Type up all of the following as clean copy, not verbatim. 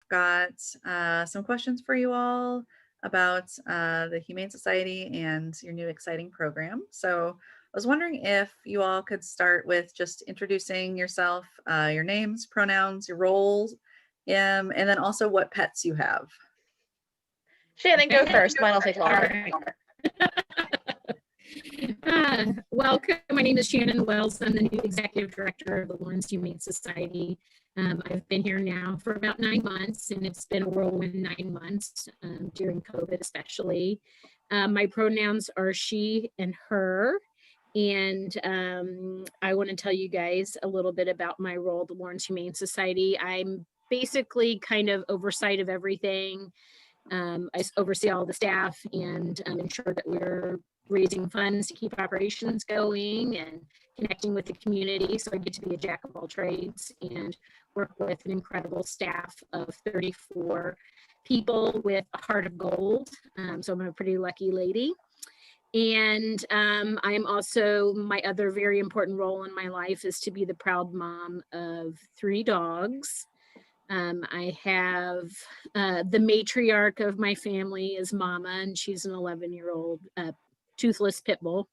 got some questions for you all about the Humane Society and your new exciting program. So I was wondering if you all could start with just introducing yourself, your names, pronouns, your roles, and then also what pets you have. Shannon, go first. Mine will take longer. Welcome. My name is Shannon Wells. I'm the new executive director of the Lawrence Humane Society. I've been here now for about 9 months, and it's been a whirlwind 9 months during COVID especially. My pronouns are she and her. And I want to tell you guys a little bit about my role at the Lawrence Humane Society. I'm basically kind of oversight of everything. I oversee all the staff and ensure that we're raising funds to keep operations going and connecting with the community. So I get to be a jack of all trades and work with an incredible staff of 34 people with a heart of gold. So I'm a pretty lucky lady. And I'm also, my other very important role in my life is to be the proud mom of 3 dogs. I have the matriarch of my family is Mama, and she's an 11-year-old toothless pit bull.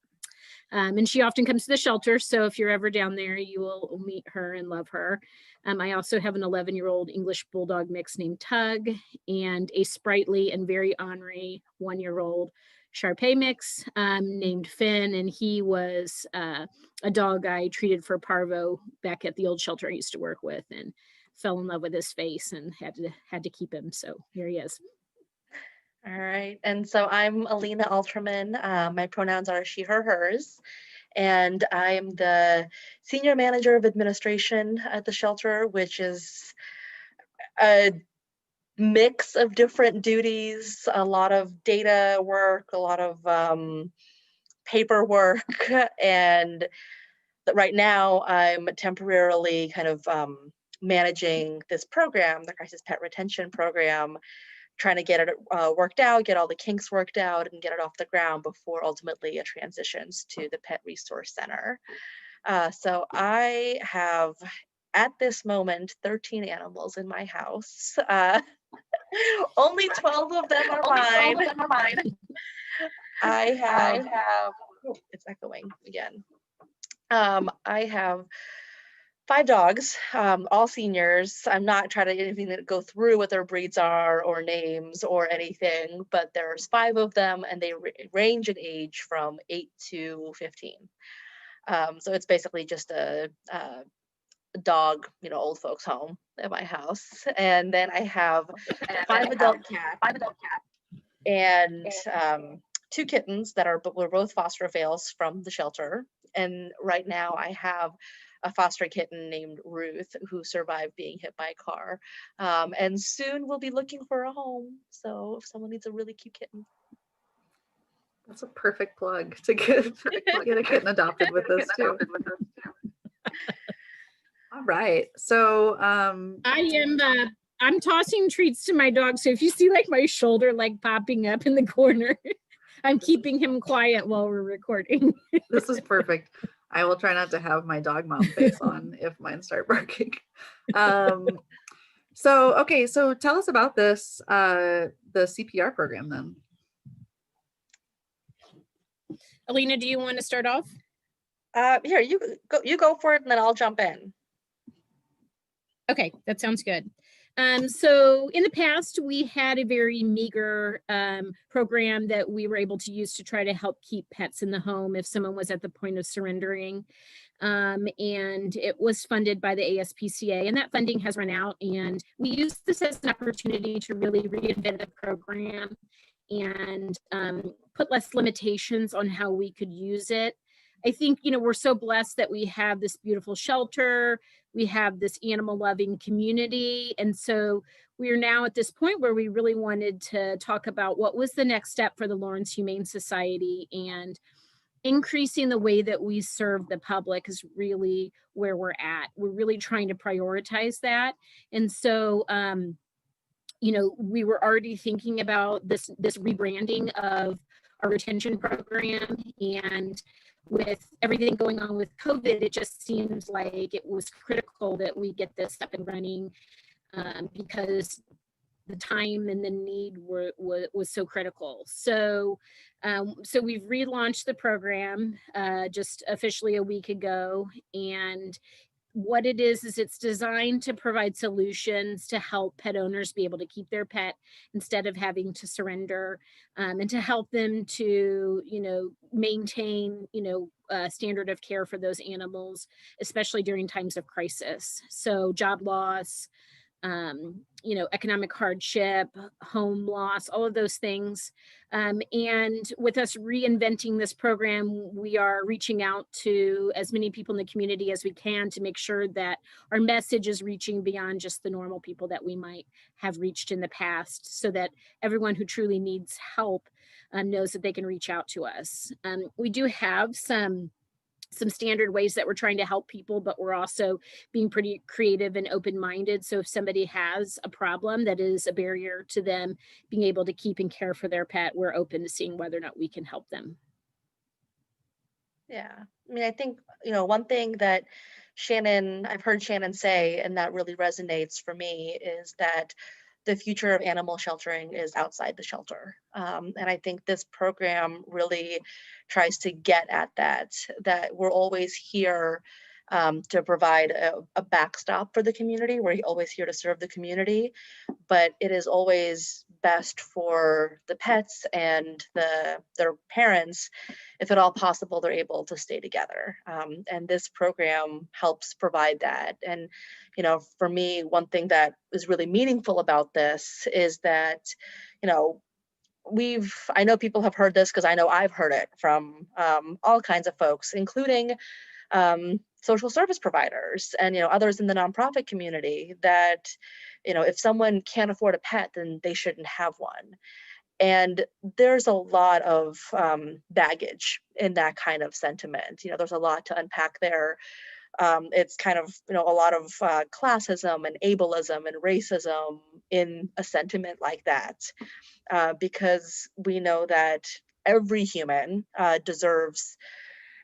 And she often comes to the shelter. So if you're ever down there, you will meet her and love her. I also have an 11-year-old English bulldog mix named Tug and a sprightly and very ornery 1-year-old Shar-Pei mix named Finn. And he was a dog I treated for parvo back at the old shelter I used to work with, and fell in love with his face and had to keep him. So here he is. All right. And so I'm Alina Alterman. My pronouns are she, her, hers. And I'm the senior manager of administration at the shelter, which is a mix of different duties, a lot of data work, a lot of paperwork. And right now I'm temporarily kind of managing this program, the Crisis Pet Retention Program, trying to get it worked out, get all the kinks worked out, and get it off the ground before ultimately it transitions to the Pet Resource Center. So I have, at this moment, 13 animals in my house. Only 12 of them are mine. I have, oh, it's echoing again. I have 5 dogs, all seniors. I'm not trying to anything to go through what their breeds are or names or anything, but there's 5 of them, and they range in age from 8 to 15. So it's basically just a dog, old folks home at my house. And then I have 5 adult cats and 2 kittens that were both foster fails from the shelter. And right now I have a foster kitten named Ruth who survived being hit by a car. And soon we'll be looking for a home. So if someone needs a really cute kitten. That's a perfect plug to get a kitten adopted with this too. All right. So I'm tossing treats to my dog. So if you see like my shoulder like popping up in the corner, I'm keeping him quiet while we're recording. This is perfect. I will try not to have my dog mom face on if mine start barking. So tell us about this, the CPR program then. Alina, do you want to start off? Here, you go for it, and then I'll jump in. Okay, that sounds good. So in the past, we had a very meager program that we were able to use to try to help keep pets in the home if someone was at the point of surrendering. And it was funded by the ASPCA, and that funding has run out. And we used this as an opportunity to really reinvent the program and put less limitations on how we could use it. I think, we're so blessed that we have this beautiful shelter, we have this animal loving community. And so we are now at this point where we really wanted to talk about what was the next step for the Lawrence Humane Society, and increasing the way that we serve the public is really where we're at. We're really trying to prioritize that. And so, we were already thinking about this rebranding of our retention program, and with everything going on with COVID, it just seems like it was critical that we get this up and running because the time and the need was so critical. So we've relaunched the program just officially a week ago, and what it is it's designed to provide solutions to help pet owners be able to keep their pet instead of having to surrender, and to help them to, maintain, standard of care for those animals, especially during times of crisis. So job loss, economic hardship, home loss, all of those things. And with us reinventing this program, we are reaching out to as many people in the community as we can to make sure that our message is reaching beyond just the normal people that we might have reached in the past, so that everyone who truly needs help knows that they can reach out to us. We do have some standard ways that we're trying to help people, but we're also being pretty creative and open-minded. So if somebody has a problem that is a barrier to them being able to keep and care for their pet, we're open to seeing whether or not we can help them. Yeah. I mean, I think, one thing that I've heard Shannon say, and that really resonates for me, is that the future of animal sheltering is outside the shelter. And I think this program really tries to get at that we're always here to provide a backstop for the community. We're always here to serve the community, but it is always best for the pets and their parents, if at all possible, they're able to stay together. And this program helps provide that. And, for me, one thing that is really meaningful about this is that, you know, I know people have heard this, because I know I've heard it from all kinds of folks, including social service providers and others in the nonprofit community, that if someone can't afford a pet, then they shouldn't have one. And there's a lot of baggage in that kind of sentiment. There's a lot to unpack there. It's kind of a lot of classism and ableism and racism in a sentiment like that, because we know that every human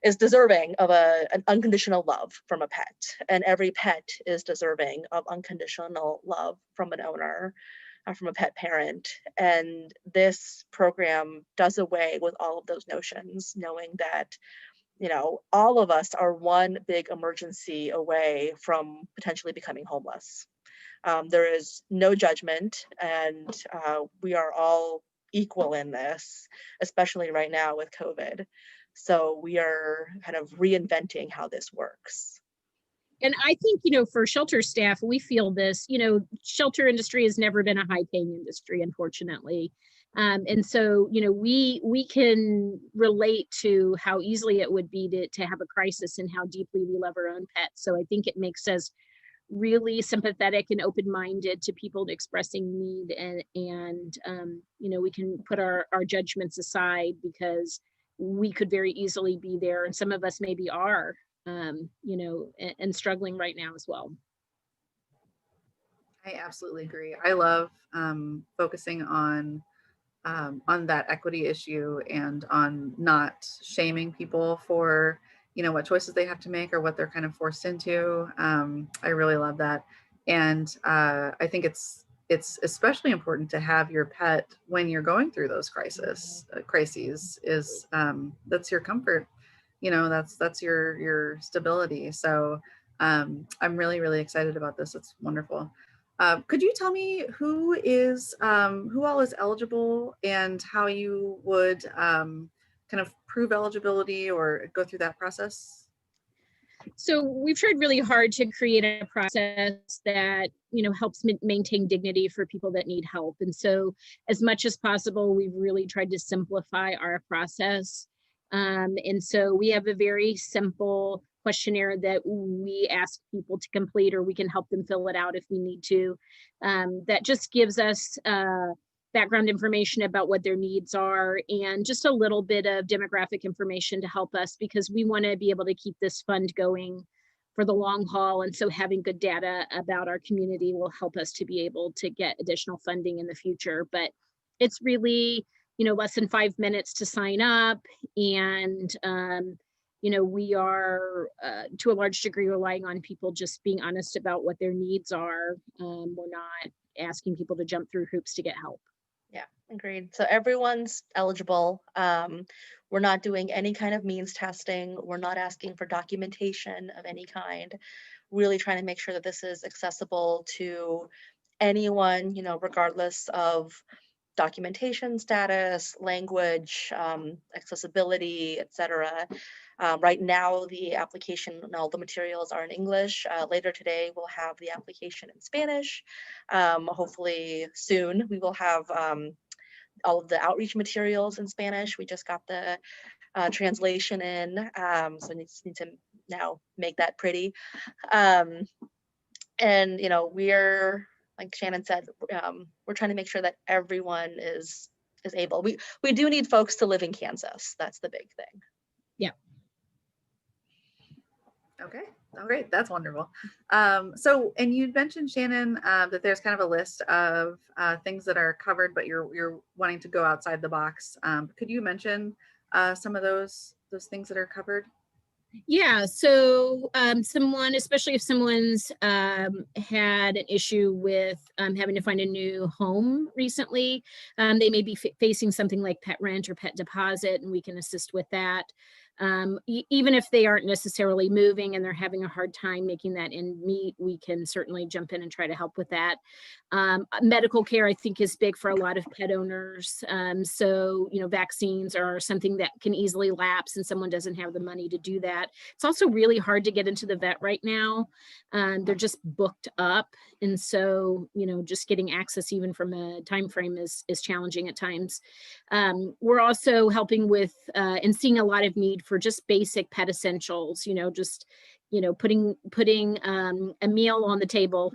is deserving of an unconditional love from a pet, and every pet is deserving of unconditional love from an owner, from a pet parent. And this program does away with all of those notions, knowing that all of us are one big emergency away from potentially becoming homeless. There is no judgment, and we are all equal in this, especially right now with COVID. So we are kind of reinventing how this works. And I think, for shelter staff, we feel this, shelter industry has never been a high paying industry, unfortunately. And so, we can relate to how easily it would be to have a crisis and how deeply we love our own pets. So I think it makes us really sympathetic and open-minded to people expressing need, and we can put our judgments aside, because we could very easily be there, and some of us maybe are, and struggling right now as well. I absolutely agree. I love focusing on that equity issue, and on not shaming people for what choices they have to make or what they're kind of forced into. I really love that, and I think it's especially important to have your pet when you're going through those crises. Is that's your comfort. That's your stability. So I'm really excited about this. It's wonderful. Could you tell me who all is eligible, and how you would kind of prove eligibility or go through that process? So we've tried really hard to create a process that helps maintain dignity for people that need help. And so as much as possible, we've really tried to simplify our process. And so we have a very simple questionnaire that we ask people to complete, or we can help them fill it out if we need to. That just gives us background information about what their needs are, and just a little bit of demographic information to help us, because we want to be able to keep this fund going for the long haul. And so having good data about our community will help us to be able to get additional funding in the future. But it's really, less than 5 minutes to sign up. And, we are to a large degree relying on people just being honest about what their needs are. We're not asking people to jump through hoops to get help. Yeah, agreed. So everyone's eligible. We're not doing any kind of means testing. We're not asking for documentation of any kind. Really trying to make sure that this is accessible to anyone, regardless of documentation status, language, accessibility, etc. Right now, the application and all the materials are in English. Later today, we'll have the application in Spanish. Hopefully soon, we will have all of the outreach materials in Spanish. We just got the translation in, so I need to now make that pretty. And we're, like Shannon said, we're trying to make sure that everyone is able. We do need folks to live in Kansas. That's the big thing. Yeah. Okay. Oh, great. That's wonderful. So, and you mentioned, Shannon, that there's kind of a list of things that are covered, but you're wanting to go outside the box. Could you mention some of those things that are covered? Yeah, so someone, especially if someone's had an issue with having to find a new home recently, they may be facing something like pet rent or pet deposit, and we can assist with that. Even if they aren't necessarily moving and they're having a hard time making that end meet, we can certainly jump in and try to help with that. Medical care, I think, is big for a lot of pet owners. So, vaccines are something that can easily lapse and someone doesn't have the money to do that. It's also really hard to get into the vet right now. They're just booked up. And so, just getting access even from a time frame is challenging at times. We're also helping with and seeing a lot of need for just basic pet essentials, putting a meal on the table,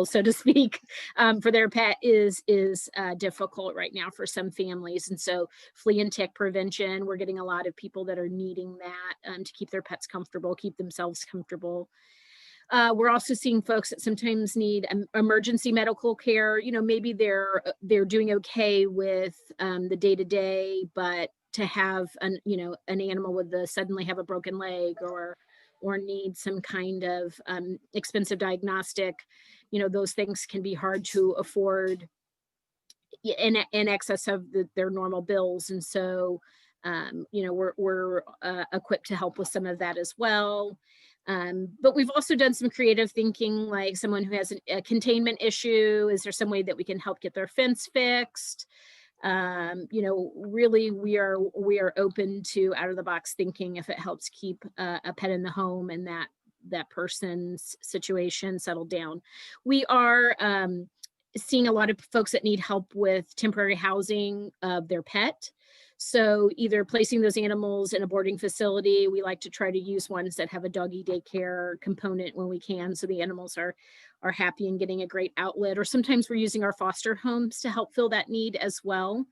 so to speak, for their pet is difficult right now for some families. And so flea and tick prevention, we're getting a lot of people that are needing that to keep their pets comfortable, keep themselves comfortable. We're also seeing folks that sometimes need emergency medical care. Maybe they're doing okay with the day-to-day, but to have an animal with suddenly have a broken leg or need some kind of expensive diagnostic, those things can be hard to afford in excess of their normal bills. And so, we're equipped to help with some of that as well. But we've also done some creative thinking, like someone who has a containment issue. Is there some way that we can help get their fence fixed? Really we are open to out of the box thinking if it helps keep a pet in the home and that person's situation settled down. We are seeing a lot of folks that need help with temporary housing of their pet. So either placing those animals in a boarding facility, we like to try to use ones that have a doggy daycare component when we can, so the animals are happy and getting a great outlet. Or sometimes we're using our foster homes to help fill that need as well.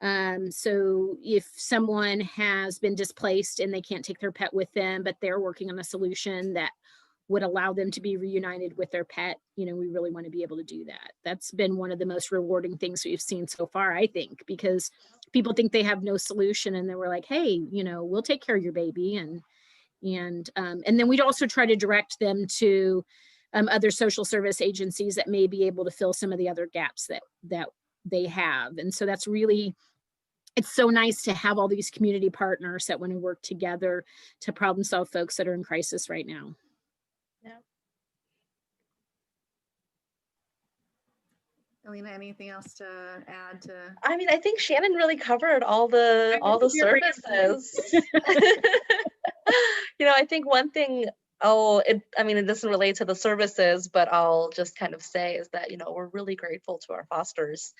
So if someone has been displaced and they can't take their pet with them, but they're working on a solution that would allow them to be reunited with their pet, we really want to be able to do that. That's been one of the most rewarding things we've seen so far, I think, because people think they have no solution and then we're like, hey, we'll take care of your baby. And then we'd also try to direct them to other social service agencies that may be able to fill some of the other gaps that they have. And so that's really, it's so nice to have all these community partners that want to work together to problem solve folks that are in crisis right now. Yeah. Alina, anything else to add to? I think Shannon really covered all the services. I think one thing, it doesn't relate to the services, but I'll just kind of say is that, we're really grateful to our fosters.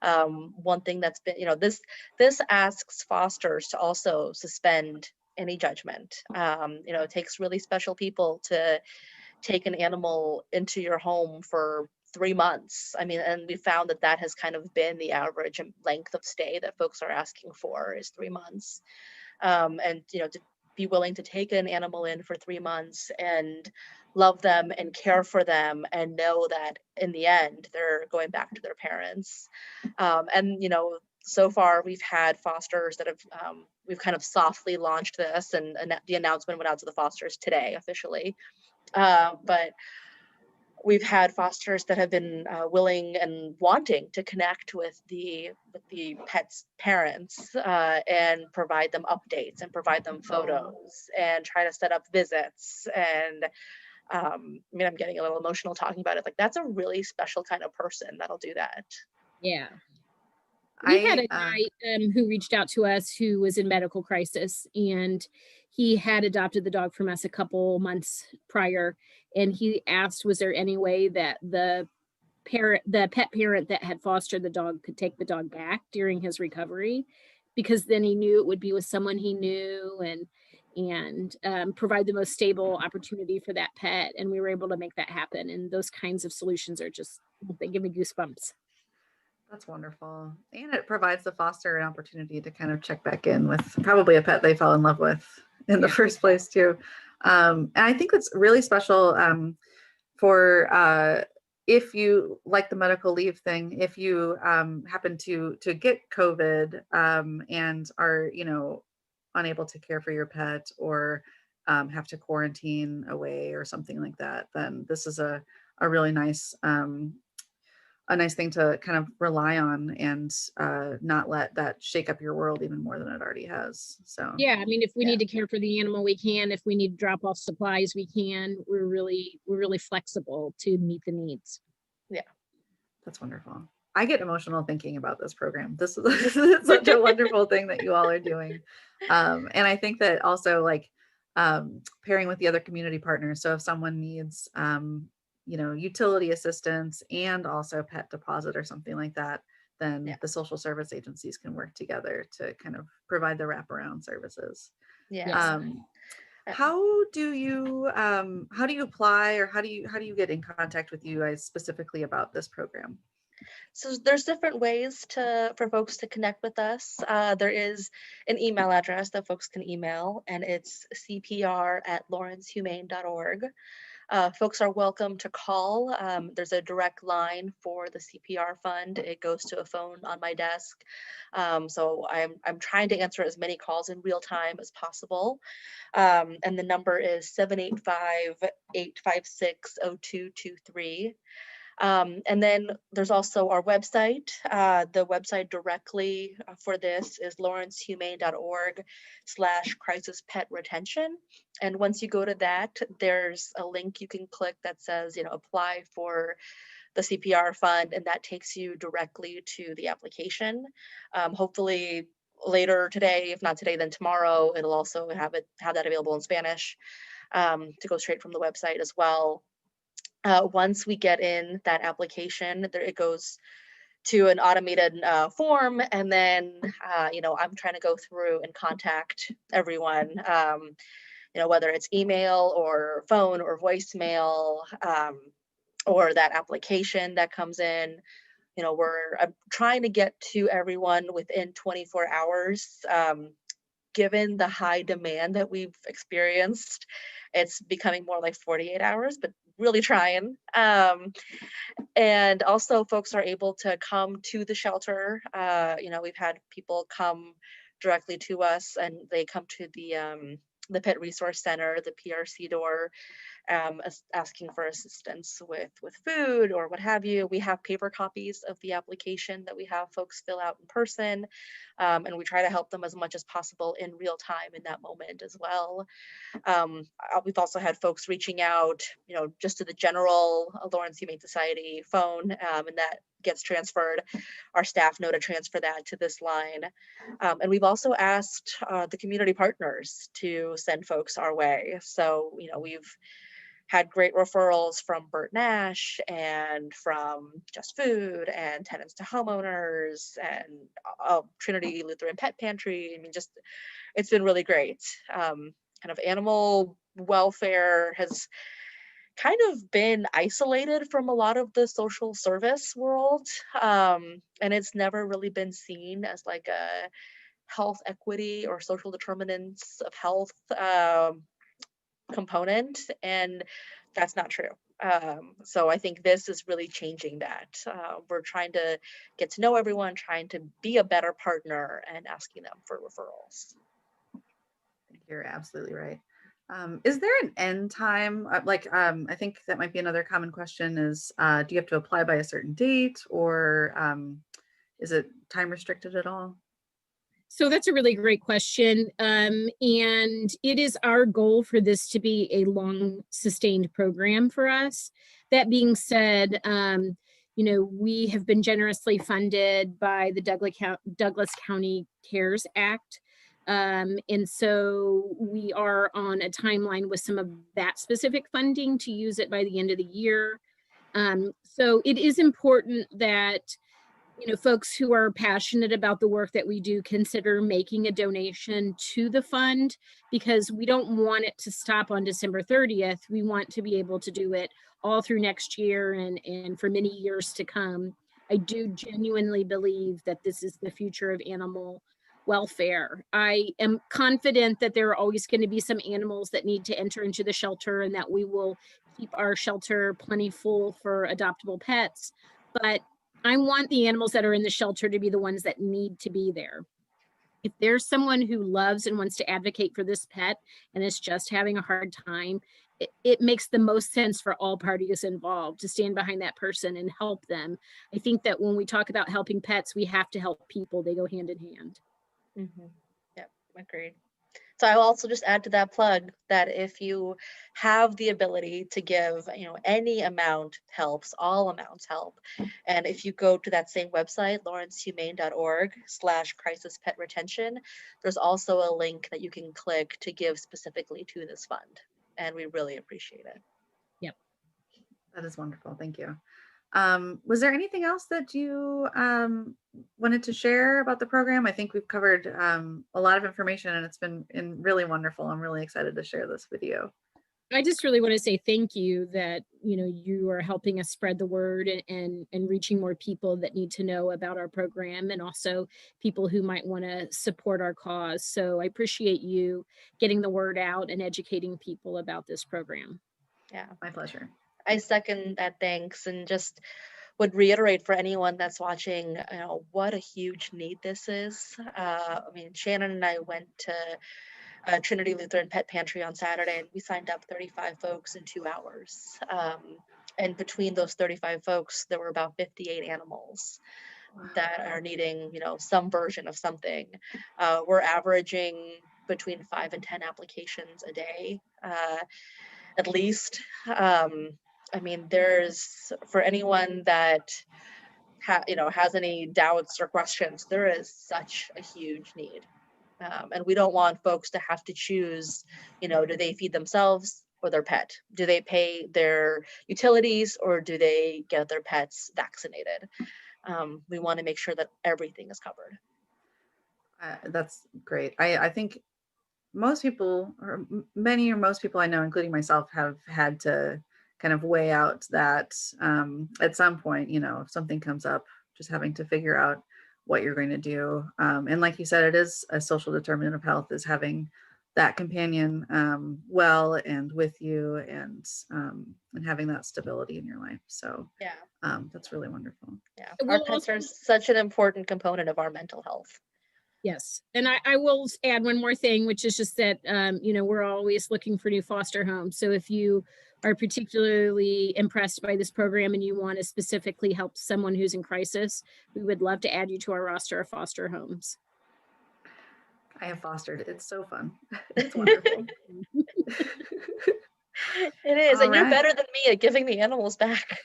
One thing that's been, this asks fosters to also suspend any judgment. It takes really special people to take an animal into your home for 3 months. And we found that has kind of been the average length of stay that folks are asking for is 3 months. And, to be willing to take an animal in for 3 months and love them and care for them and know that in the end, they're going back to their parents. And, so far we've had fosters that have, we've kind of softly launched this and the announcement went out to the fosters today officially. But we've had fosters that have been willing and wanting to connect with the pet's parents and provide them updates and provide them photos and try to set up visits. And I mean, I'm getting a little emotional talking about it. Like, that's a really special kind of person that'll do that. Yeah. We had a I guy who reached out to us who was in medical crisis, and he had adopted the dog from us a couple months prior. And he asked, was there any way that the pet parent that had fostered the dog could take the dog back during his recovery, because then he knew it would be with someone he knew and provide the most stable opportunity for that pet. And we were able to make that happen. And those kinds of solutions are just, they give me goosebumps. That's wonderful. And it provides the foster an opportunity to kind of check back in with probably a pet they fell in love with in the first place too. And I think it's really special for if you, like the medical leave thing, if you happen to get COVID and are, you know, unable to care for your pet or have to quarantine away or something like that, then this is a really nice thing to kind of rely on and not let that shake up your world even more than it already has. So Yeah, I mean, if we need to care for the animal, we can. If we need to drop off supplies, we can. We're really flexible to meet the needs. Yeah, that's wonderful. I get emotional thinking about this program. This is such a wonderful thing that you all are doing. And I think that also, like, pairing with the other community partners. So if someone needs, you know, utility assistance and also pet deposit or something like that, then the social service agencies can work together to kind of provide the wraparound services. yeah. How do you apply, or how do you get in contact with you guys specifically about this program? So there's different ways for folks to connect with us. There is an email address that folks can email, and it's cpr@lawrencehumane.org. Folks are welcome to call. There's a direct line for the CPR fund. It goes to a phone on my desk. So I'm trying to answer as many calls in real time as possible. And the number is 785-856-0223. And then there's also our website. The website directly for this is lawrencehumane.org/crisis pet retention. And once you go to that, there's a link you can click that says, you know, apply for the CPR fund, and that takes you directly to the application. Hopefully later today, if not today, then tomorrow, it'll also have that available in Spanish to go straight from the website as well. Once we get in that application, it goes to an automated form, and then you know, I'm trying to go through and contact everyone, you know, whether it's email or phone or voicemail, or that application that comes in. You know, I'm trying to get to everyone within 24 hours. Given the high demand that we've experienced, it's becoming more like 48 hours, but really trying. And also folks are able to come to the shelter. You know, we've had people come directly to us, and they come to the Pet Resource Center, the PRC door, asking for assistance with food or what have you. We have paper copies of the application that we have folks fill out in person, and we try to help them as much as possible in real time in that moment as well. We've also had folks reaching out, you know, just to the general Lawrence Humane Society phone, and that gets transferred. Our staff know to transfer that to this line. And we've also asked the community partners to send folks our way. So, you know, we've had great referrals from Bert Nash and from Just Food and Tenants to Homeowners and Trinity Lutheran Pet Pantry. I mean, just, it's been really great. Kind of animal welfare has kind of been isolated from a lot of the social service world. And it's never really been seen as like a health equity or social determinants of health component, and that's not true. So I think this is really changing that. We're trying to get to know everyone, trying to be a better partner, and asking them for referrals. You're absolutely right. Is there an end time? I think that might be another common question is, do you have to apply by a certain date, or is it time restricted at all? So that's a really great question. And it is our goal for this to be a long sustained program for us. That being said, we have been generously funded by the Douglas County CARES Act. And so we are on a timeline with some of that specific funding to use it by the end of the year. So it is important that folks who are passionate about the work that we do consider making a donation to the fund, because we don't want it to stop on December 30th. We want to be able to do it all through next year and for many years to come. I do genuinely believe that this is the future of animal welfare. I am confident that there are always going to be some animals that need to enter into the shelter, and that we will keep our shelter plenty full for adoptable pets. But I want the animals that are in the shelter to be the ones that need to be there. If there's someone who loves and wants to advocate for this pet and is just having a hard time, it makes the most sense for all parties involved to stand behind that person and help them. I think that when we talk about helping pets, we have to help people. They go hand in hand. Mm-hmm. Yep, agreed. So I will also just add to that plug that if you have the ability to give, any amount helps, all amounts help. And if you go to that same website, lawrencehumane.org/crisis pet retention, there's also a link that you can click to give specifically to this fund. And we really appreciate it. Yep. That is wonderful. Thank you. Was there anything else that you wanted to share about the program? I think we've covered a lot of information, and it's been really wonderful. I'm really excited to share this with you. I just really want to say thank you that, you are helping us spread the word and reaching more people that need to know about our program, and also people who might want to support our cause. So I appreciate you getting the word out and educating people about this program. Yeah, my pleasure. I second that thanks, and just would reiterate for anyone that's watching, what a huge need this is. Shannon and I went to Trinity Lutheran Pet Pantry on Saturday, and we signed up 35 folks in 2 hours. And between those 35 folks, there were about 58 animals that are needing, some version of something. We're averaging between 5 and 10 applications a day, at least. There's, for anyone that has any doubts or questions, there is such a huge need. And we don't want folks to have to choose, do they feed themselves or their pet? Do they pay their utilities, or do they get their pets vaccinated? We want to make sure that everything is covered. That's great. I think most people, or many or most people I know, including myself, have had to kind of weigh out that at some point, if something comes up, just having to figure out what you're going to do. And like you said, it is a social determinant of health, is having that companion well and with you, and having that stability in your life. So yeah, that's really wonderful. Yeah, our pets are such an important component of our mental health. Yes. And I will add one more thing, which is just that, we're always looking for new foster homes. So if you are particularly impressed by this program and you want to specifically help someone who's in crisis, we would love to add you to our roster of foster homes. I have fostered. It's so fun. It's wonderful. It is. And you're better than me at giving the animals back.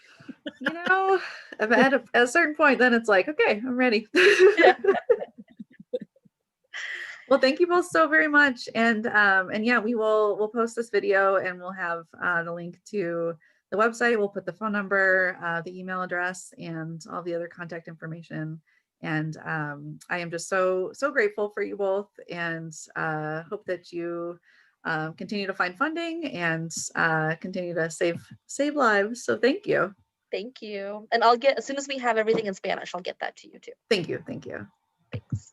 At a certain point, then it's like, okay, I'm ready. Yeah. Well, thank you both so very much. And yeah, we'll post this video, and we'll have the link to the website. We'll put the phone number, the email address, and all the other contact information. And I am just so grateful for you both, and hope that you continue to find funding and continue to save lives. So thank you. Thank you. And I'll get, as soon as we have everything in Spanish, I'll get that to you too. Thank you. Thank you. Thanks.